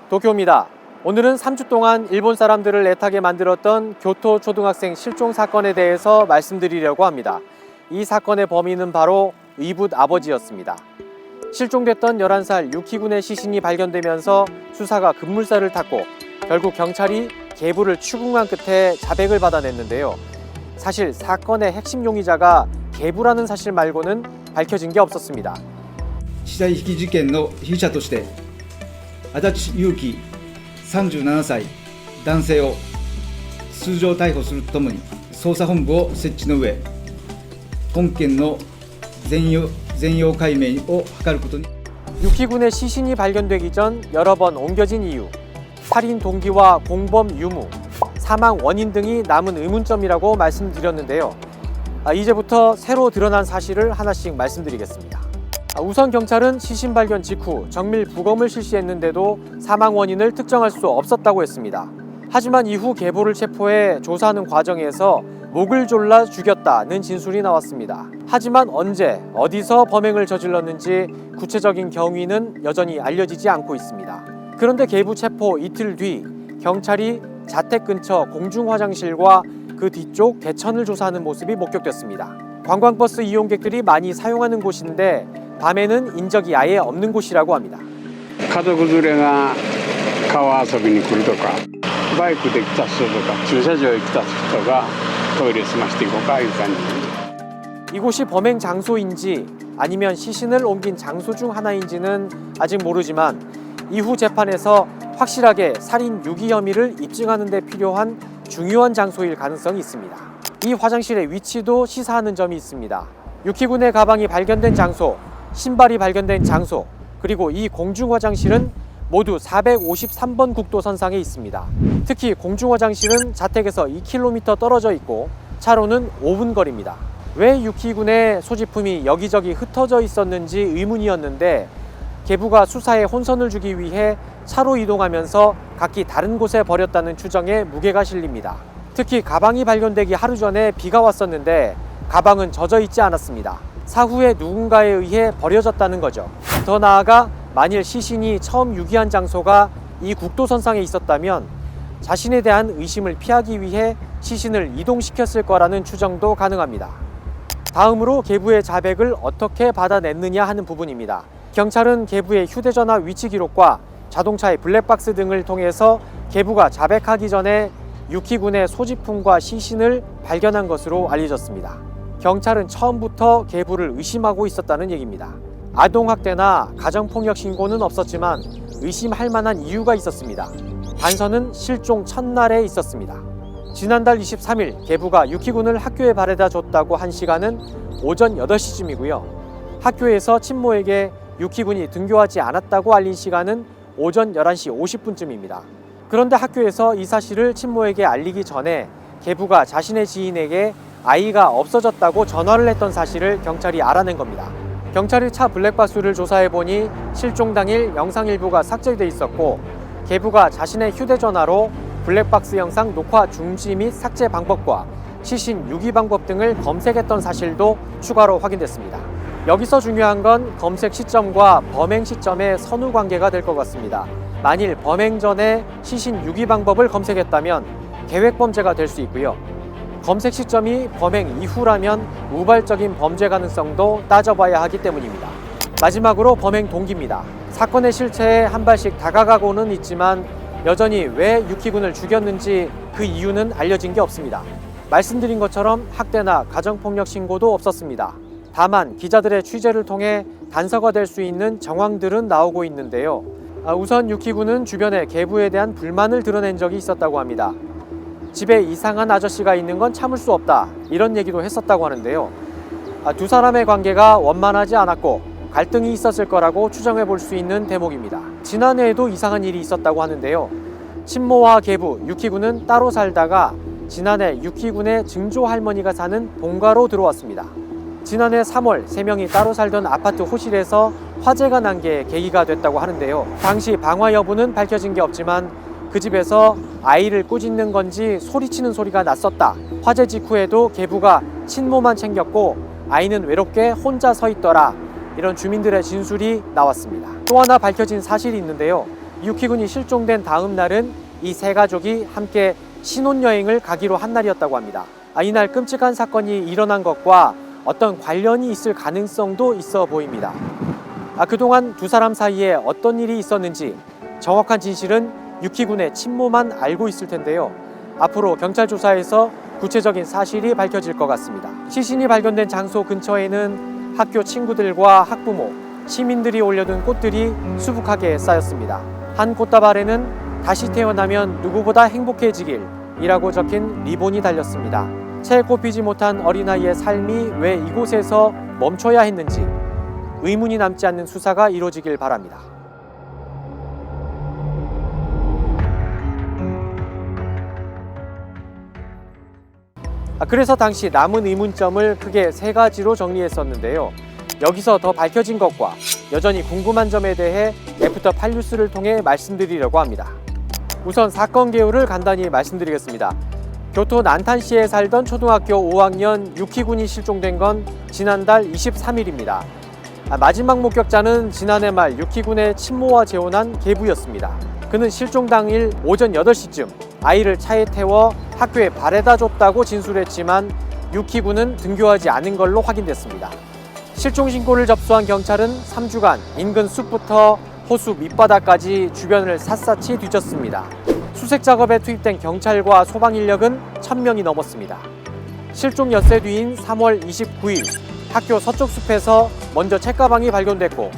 도쿄입니다. 오늘은 3주 동안 일본 사람들을 애타게 만들었던 교토 초등학생 실종 사건에 대해서 말씀드리려고 합니다. 이 사건의 범인은 바로 의붓 아버지였습니다. 실종됐던 11살 유키군의 시신이 발견되면서 수사가 급물살을 탔고 결국 경찰이 계부를 추궁한 끝에 자백을 받아냈는데요. 사실 사건의 핵심 용의자가 계부라는 사실 말고는 밝혀진 게 없었습니다. 死体遺棄事件の被疑者として足立優輝37歳男性を通常逮捕するとともに捜査本部を設置の上本件の全容解明を図ることに。 유키군의 시신이 발견되기 전 여러 번 옮겨진 이유, 살인 동기와 공범 유무, 사망 원인 등이 남은 의문점이라고 말씀드렸는데요. 이제부터 새로 드러난 사실을 하나씩 말씀드리겠습니다. 우선 경찰은 시신 발견 직후 정밀 부검을 실시했는데도 사망 원인을 특정할 수 없었다고 했습니다. 하지만 이후 계보를 체포해 조사하는 과정에서 목을 졸라 죽였다는 진술이 나왔습니다. 하지만 언제, 어디서 범행을 저질렀는지 구체적인 경위는 여전히 알려지지 않고 있습니다. 그런데 계부 체포 이틀 뒤 경찰이 자택 근처 공중화장실과 그 뒤쪽 개천을 조사하는 모습이 목격됐습니다. 관광버스 이용객들이 많이 사용하는 곳인데 밤에는 인적이 아예 없는 곳이라고 합니다. 家族連れが川遊びに来るとかバイクで来た人とか駐車場へ来た人がトイレ済ましていこうかいう感じ。 이곳이 범행 장소인지 아니면 시신을 옮긴 장소 중 하나인지는 아직 모르지만 이후 재판에서 확실하게 살인 유기 혐의를 입증하는 데 필요한 중요한 장소일 가능성이 있습니다. 이 화장실의 위치도 시사하는 점이 있습니다. 유키군의 가방이 발견된 장소, 신발이 발견된 장소, 그리고 이 공중화장실은 모두 453번 국도선상에 있습니다. 특히 공중화장실은 자택에서 2km 떨어져 있고 차로는 5분 거리입니다. 왜 유키군의 소지품이 여기저기 흩어져 있었는지 의문이었는데 계부가 수사에 혼선을 주기 위해 차로 이동하면서 각기 다른 곳에 버렸다는 추정에 무게가 실립니다. 특히 가방이 발견되기 하루 전에 비가 왔었는데 가방은 젖어 있지 않았습니다. 사후에 누군가에 의해 버려졌다는 거죠. 더 나아가 만일 시신이 처음 유기한 장소가 이 국도선상에 있었다면 자신에 대한 의심을 피하기 위해 시신을 이동시켰을 거라는 추정도 가능합니다. 다음으로 계부의 자백을 어떻게 받아냈느냐 하는 부분입니다. 경찰은 계부의 휴대전화 위치 기록과 자동차의 블랙박스 등을 통해서 계부가 자백하기 전에 유키군의 소지품과 시신을 발견한 것으로 알려졌습니다. 경찰은 처음부터 계부를 의심하고 있었다는 얘기입니다. 아동학대나 가정폭력 신고는 없었지만 의심할 만한 이유가 있었습니다. 단서는 실종 첫날에 있었습니다. 지난달 23일 계부가 유키군을 학교에 바래다 줬다고 한 시간은 오전 8시쯤이고요. 학교에서 친모에게 유키군이 등교하지 않았다고 알린 시간은 오전 11시 50분쯤입니다. 그런데 학교에서 이 사실을 친모에게 알리기 전에 계부가 자신의 지인에게 아이가 없어졌다고 전화를 했던 사실을 경찰이 알아낸 겁니다. 경찰이 차 블랙박스를 조사해보니 실종 당일 영상 일부가 삭제돼 있었고 계부가 자신의 휴대전화로 블랙박스 영상 녹화 중지 및 삭제 방법과 시신 유기 방법 등을 검색했던 사실도 추가로 확인됐습니다. 여기서 중요한 건 검색 시점과 범행 시점의 선후 관계가 될 것 같습니다. 만일 범행 전에 시신 유기 방법을 검색했다면 계획 범죄가 될 수 있고요. 검색 시점이 범행 이후라면 우발적인 범죄 가능성도 따져봐야 하기 때문입니다. 마지막으로 범행 동기입니다. 사건의 실체에 한 발씩 다가가고는 있지만 여전히 왜 유키군을 죽였는지 그 이유는 알려진 게 없습니다. 말씀드린 것처럼 학대나 가정폭력 신고도 없었습니다. 다만 기자들의 취재를 통해 단서가 될 수 있는 정황들은 나오고 있는데요. 우선 유키군은 주변에 계부에 대한 불만을 드러낸 적이 있었다고 합니다. 집에 이상한 아저씨가 있는 건 참을 수 없다, 이런 얘기도 했었다고 하는데요. 두 사람의 관계가 원만하지 않았고 갈등이 있었을 거라고 추정해 볼 수 있는 대목입니다. 지난해에도 이상한 일이 있었다고 하는데요. 친모와 계부, 유키군은 따로 살다가 지난해 유키군의 증조 할머니가 사는 본가로 들어왔습니다. 지난해 3월 3명이 따로 살던 아파트 호실에서 화재가 난 게 계기가 됐다고 하는데요. 당시 방화 여부는 밝혀진 게 없지만 그 집에서 아이를 꾸짖는 건지 소리치는 소리가 났었다. 화재 직후에도 계부가 친모만 챙겼고 아이는 외롭게 혼자 서 있더라. 이런 주민들의 진술이 나왔습니다. 또 하나 밝혀진 사실이 있는데요. 유키군이 실종된 다음 날은 이 세 가족이 함께 신혼여행을 가기로 한 날이었다고 합니다. 이날 끔찍한 사건이 일어난 것과 어떤 관련이 있을 가능성도 있어 보입니다. 그동안 두 사람 사이에 어떤 일이 있었는지 정확한 진실은 유키군의 친모만 알고 있을 텐데요. 앞으로 경찰 조사에서 구체적인 사실이 밝혀질 것 같습니다. 시신이 발견된 장소 근처에는 학교 친구들과 학부모, 시민들이 올려둔 꽃들이 수북하게 쌓였습니다. 한 꽃다발 아래는 다시 태어나면 누구보다 행복해지길 이라고 적힌 리본이 달렸습니다. 채 꼽히지 못한 어린아이의 삶이 왜 이곳에서 멈춰야 했는지 의문이 남지 않는 수사가 이루어지길 바랍니다. 그래서 당시 남은 의문점을 크게 세 가지로 정리했었는데요. 여기서 더 밝혀진 것과 여전히 궁금한 점에 대해 애프터 8뉴스를 통해 말씀드리려고 합니다. 우선 사건 개요를 간단히 말씀드리겠습니다. 교토 난탄시에 살던 초등학교 5학년 유키군이 실종된 건 지난달 23일입니다. 마지막 목격자는 지난해 말 유키군의 친모와 재혼한 계부였습니다. 그는 실종 당일 오전 8시쯤 아이를 차에 태워 학교에 바래다 줬다고 진술했지만 유키군은 등교하지 않은 걸로 확인됐습니다. 실종 신고를 접수한 경찰은 3주간 인근 숲부터 호수 밑바닥까지 주변을 샅샅이 뒤졌습니다. 수색 작업에 투입된 경찰과 소방 인력은 1000명이 넘었습니다. 실종 엿새 뒤인 3월 29일 학교 서쪽 숲에서 먼저 책가방이 발견됐고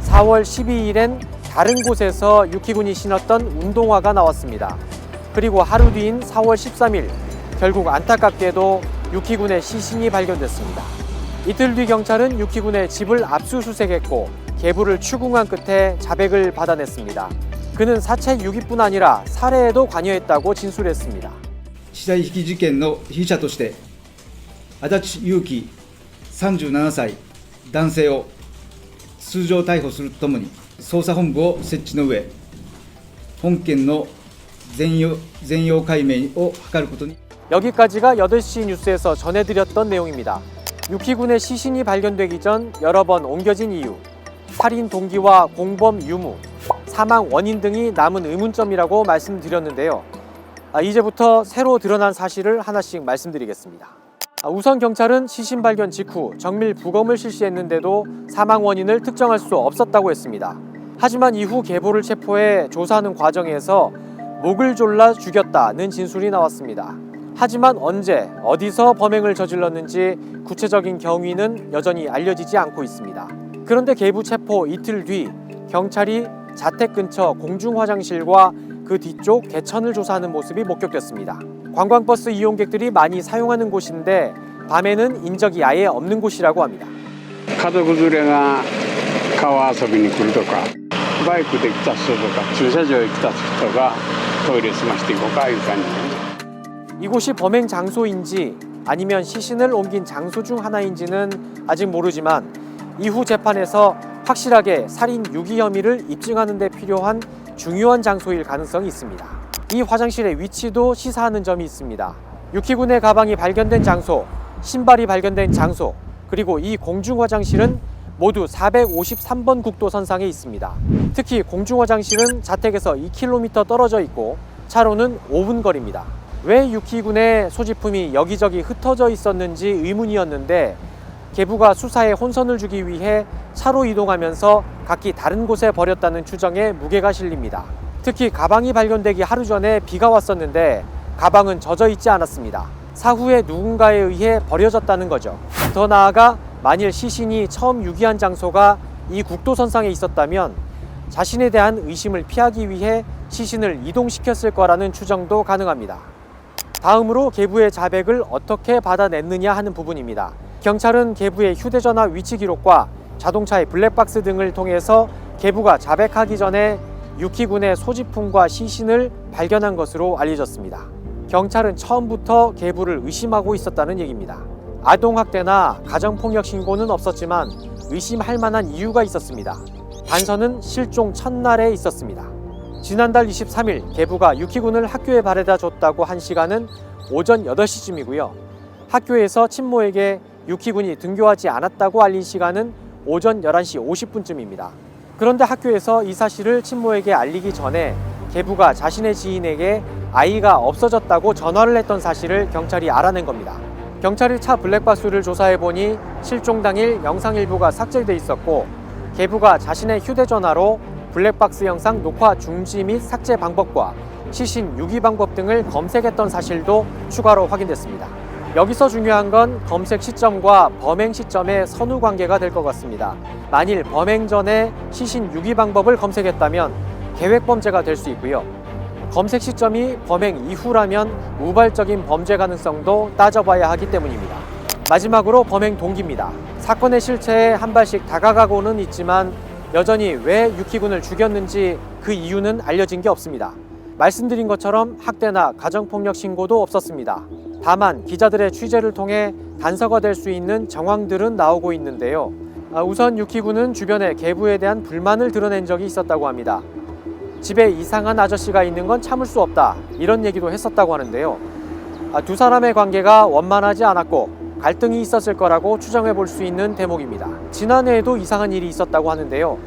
4월 12일엔 다른 곳에서 유키군이 신었던 운동화가 나왔습니다. 그리고 하루 뒤인 4월 13일 결국 안타깝게도 유키군의 시신이 발견됐습니다. 이틀 뒤 경찰은 유키군의 집을 압수수색했고 계부를 추궁한 끝에 자백을 받아냈습니다. 그는 사체 유기뿐 아니라 살해에도 관여했다고 진술했습니다. 死体遺棄事件の被疑者として足立優樹37歳男性を通常逮捕するとともに捜査本部を設置の上本件の全容解明を図ることに 여기까지가 8시 뉴스에서 전해드렸던 내용입니다. 유키군의 시신이 발견되기 전 여러 번 옮겨진 이유, 살인 동기와 공범 유무, 사망 원인 등이 남은 의문점이라고 말씀드렸는데요. 이제부터 새로 드러난 사실을 하나씩 말씀드리겠습니다. 우선 경찰은 시신 발견 직후 정밀 부검을 실시했는데도 사망 원인을 특정할 수 없었다고 했습니다. 하지만 이후 계보를 체포해 조사하는 과정에서 목을 졸라 죽였다는 진술이 나왔습니다. 하지만 언제, 어디서 범행을 저질렀는지 구체적인 경위는 여전히 알려지지 않고 있습니다. 그런데 계부 체포 이틀 뒤 경찰이 자택 근처 공중화장실과 그 뒤쪽 개천을 조사하는 모습이 목격됐습니다. 관광버스 이용객들이 많이 사용하는 곳인데 밤에는 인적이 아예 없는 곳이라고 합니다. 家族連れが川遊びに来るとかバイクで来た人とか駐車場へ来た人がトイレ済ましていこうかいう感じ。 이곳이 범행 장소인지 아니면 시신을 옮긴 장소 중 하나인지는 아직 모르지만 이후 재판에서 확실하게 살인 유기 혐의를 입증하는 데 필요한 중요한 장소일 가능성이 있습니다. 이 화장실의 위치도 시사하는 점이 있습니다. 유키군의 가방이 발견된 장소, 신발이 발견된 장소, 그리고 이 공중화장실은 모두 453번 국도선상에 있습니다. 특히 공중화장실은 자택에서 2km 떨어져 있고 차로는 5분 거리입니다. 왜 유키군의 소지품이 여기저기 흩어져 있었는지 의문이었는데 계부가 수사에 혼선을 주기 위해 차로 이동하면서 각기 다른 곳에 버렸다는 추정에 무게가 실립니다. 특히 가방이 발견되기 하루 전에 비가 왔었는데 가방은 젖어 있지 않았습니다. 사후에 누군가에 의해 버려졌다는 거죠. 더 나아가 만일 시신이 처음 유기한 장소가 이 국도선상에 있었다면 자신에 대한 의심을 피하기 위해 시신을 이동시켰을 거라는 추정도 가능합니다. 다음으로 계부의 자백을 어떻게 받아냈느냐 하는 부분입니다. 경찰은 계부의 휴대전화 위치 기록과 자동차의 블랙박스 등을 통해서 계부가 자백하기 전에 유키군의 소지품과 시신을 발견한 것으로 알려졌습니다. 경찰은 처음부터 계부를 의심하고 있었다는 얘기입니다. 아동학대나 가정폭력 신고는 없었지만 의심할 만한 이유가 있었습니다. 단서는 실종 첫날에 있었습니다. 지난달 23일 계부가 유키군을 학교에 바래다 줬다고 한 시간은 오전 8시쯤이고요. 학교에서 친모에게 유키군이 등교하지 않았다고 알린 시간은 오전 11시 50분쯤입니다. 그런데 학교에서 이 사실을 친모에게 알리기 전에 계부가 자신의 지인에게 아이가 없어졌다고 전화를 했던 사실을 경찰이 알아낸 겁니다. 경찰이 차 블랙박스를 조사해보니 실종 당일 영상 일부가 삭제돼 있었고 계부가 자신의 휴대전화로 블랙박스 영상 녹화 중지 및 삭제 방법과 시신 유기 방법 등을 검색했던 사실도 추가로 확인됐습니다. 여기서 중요한 건 검색 시점과 범행 시점의 선후 관계가 될 것 같습니다. 만일 범행 전에 시신 유기 방법을 검색했다면 계획 범죄가 될 수 있고요. 검색 시점이 범행 이후라면 우발적인 범죄 가능성도 따져봐야 하기 때문입니다. 마지막으로 범행 동기입니다. 사건의 실체에 한 발씩 다가가고는 있지만 여전히 왜 유키군을 죽였는지 그 이유는 알려진 게 없습니다. 말씀드린 것처럼 학대나 가정폭력 신고도 없었습니다. 다만 기자들의 취재를 통해 단서가 될 수 있는 정황들은 나오고 있는데요. 우선 유키군은 주변에 계부에 대한 불만을 드러낸 적이 있었다고 합니다. 집에 이상한 아저씨가 있는 건 참을 수 없다, 이런 얘기도 했었다고 하는데요. 두 사람의 관계가 원만하지 않았고 갈등이 있었을 거라고 추정해 볼 수 있는 대목입니다. 지난해에도 이상한 일이 있었다고 하는데요.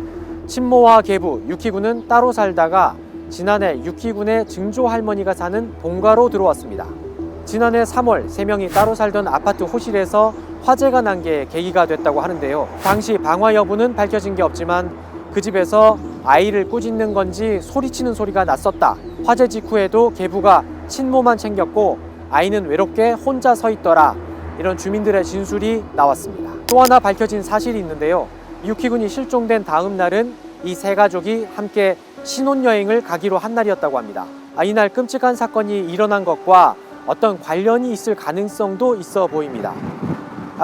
친모와 계부, 유키군은 따로 살다가 지난해 유키군의 증조 할머니가 사는 본가로 들어왔습니다. 지난해 3월 3명이 따로 살던 아파트 호실에서 화재가 난 게 계기가 됐다고 하는데요. 당시 방화 여부는 밝혀진 게 없지만 그 집에서 아이를 꾸짖는 건지 소리치는 소리가 났었다. 화재 직후에도 계부가 친모만 챙겼고 아이는 외롭게 혼자 서 있더라. 이런 주민들의 진술이 나왔습니다. 또 하나 밝혀진 사실이 있는데요. 유키군이 실종된 다음 날은 이 세 가족이 함께 신혼여행을 가기로 한 날이었다고 합니다. 이날 끔찍한 사건이 일어난 것과 어떤 관련이 있을 가능성도 있어 보입니다.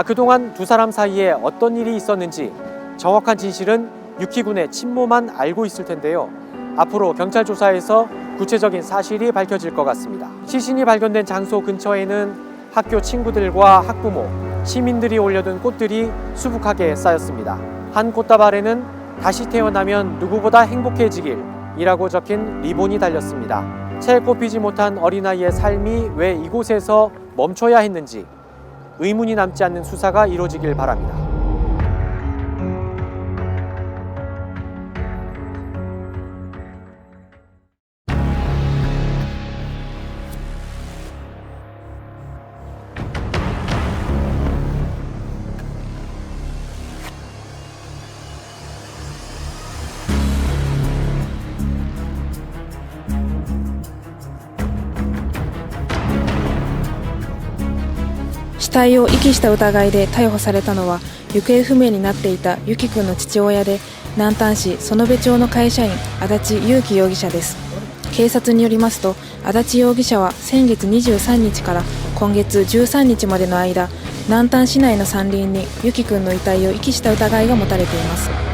그동안 두 사람 사이에 어떤 일이 있었는지 정확한 진실은 유키군의 친모만 알고 있을 텐데요. 앞으로 경찰 조사에서 구체적인 사실이 밝혀질 것 같습니다. 시신이 발견된 장소 근처에는 학교 친구들과 학부모, 시민들이 올려둔 꽃들이 수북하게 쌓였습니다. 한 꽃다발에는 다시 태어나면 누구보다 행복해지길 이라고 적힌 리본이 달렸습니다. 채 꼽히지 못한 어린아이의 삶이 왜 이곳에서 멈춰야 했는지 의문이 남지 않는 수사가 이루어지길 바랍니다.死体を遺棄した疑いで逮捕されたのは行方不明になっていたゆきくんの父親で南丹市園部町の会社員足立優希容疑者です。警察によりますと足立容疑者は先月23日から今月13日までの間南丹市内の山林にゆきくんの遺体を遺棄した疑いが持たれています。